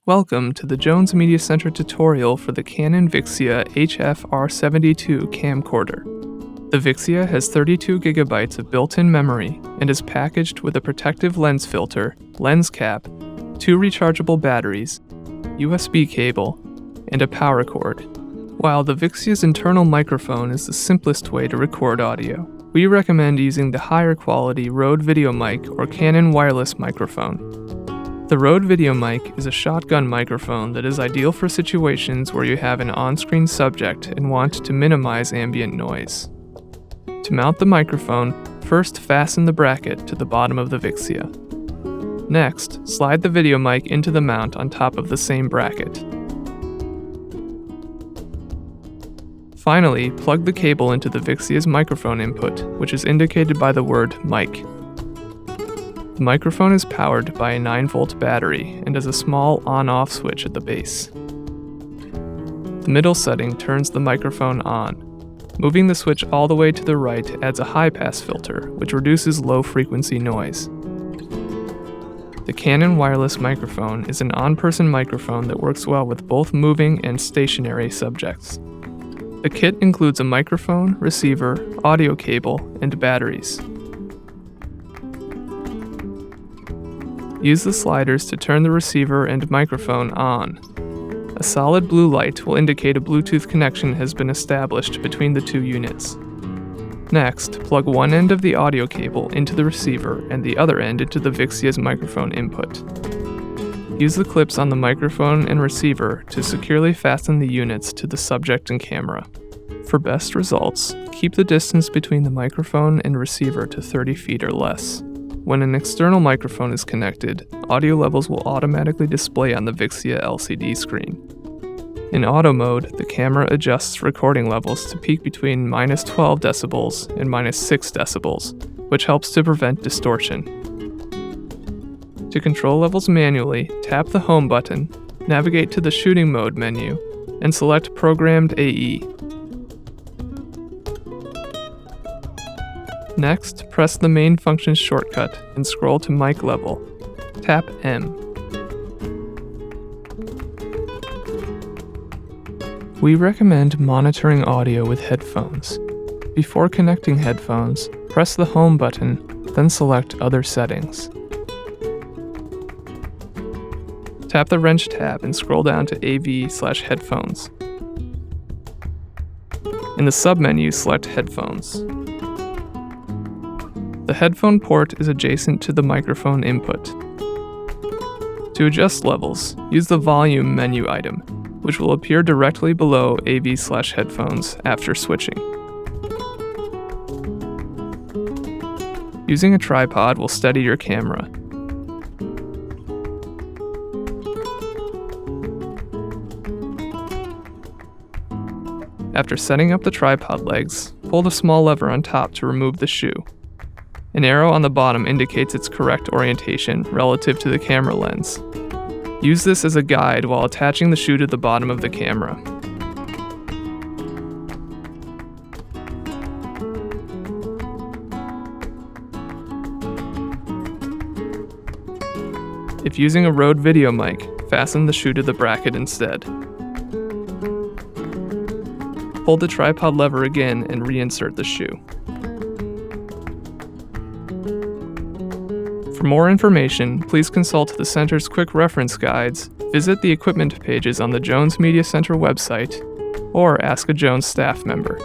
Welcome to the Jones Media Center tutorial for the Canon Vixia HF-R72 camcorder. The Vixia has 32 gigabytes of built-in memory and is packaged with a protective lens filter, lens cap, 2 rechargeable batteries, USB cable, and a power cord. While the Vixia's internal microphone is the simplest way to record audio, we recommend using the higher quality Rode Videomic or Canon wireless microphone. The Rode Videomic is a shotgun microphone that is ideal for situations where you have an on-screen subject and want to minimize ambient noise. To mount the microphone, first fasten the bracket to the bottom of the Vixia. Next, slide the Videomic into the mount on top of the same bracket. Finally, plug the cable into the Vixia's microphone input, which is indicated by the word mic. The microphone is powered by a 9-volt battery and has a small on-off switch at the base. The middle setting turns the microphone on. Moving the switch all the way to the right adds a high-pass filter, which reduces low-frequency noise. The Canon wireless microphone is an on-person microphone that works well with both moving and stationary subjects. The kit includes a microphone, receiver, audio cable, and batteries. Use the sliders to turn the receiver and microphone on. A solid blue light will indicate a Bluetooth connection has been established between the two units. Next, plug one end of the audio cable into the receiver and the other end into the Vixia's microphone input. Use the clips on the microphone and receiver to securely fasten the units to the subject and camera. For best results, keep the distance between the microphone and receiver to 30 feet or less. When an external microphone is connected, audio levels will automatically display on the Vixia LCD screen. In auto mode, the camera adjusts recording levels to peak between -12 decibels and -6 decibels, which helps to prevent distortion. To control levels manually, tap the Home button, navigate to the Shooting Mode menu, and select Programmed AE. Next, press the main function shortcut and scroll to mic level. Tap M. We recommend monitoring audio with headphones. Before connecting headphones, press the Home button, then select Other Settings. Tap the wrench tab and scroll down to AV/headphones. In the submenu, select Headphones. The headphone port is adjacent to the microphone input. To adjust levels, use the Volume menu item, which will appear directly below AV/headphones after switching. Using a tripod will steady your camera. After setting up the tripod legs, pull the small lever on top to remove the shoe. An arrow on the bottom indicates its correct orientation relative to the camera lens. Use this as a guide while attaching the shoe to the bottom of the camera. If using a Rode Videomic, fasten the shoe to the bracket instead. Pull the tripod lever again and reinsert the shoe. For more information, please consult the Center's quick reference guides, visit the equipment pages on the Jones Media Center website, or ask a Jones staff member.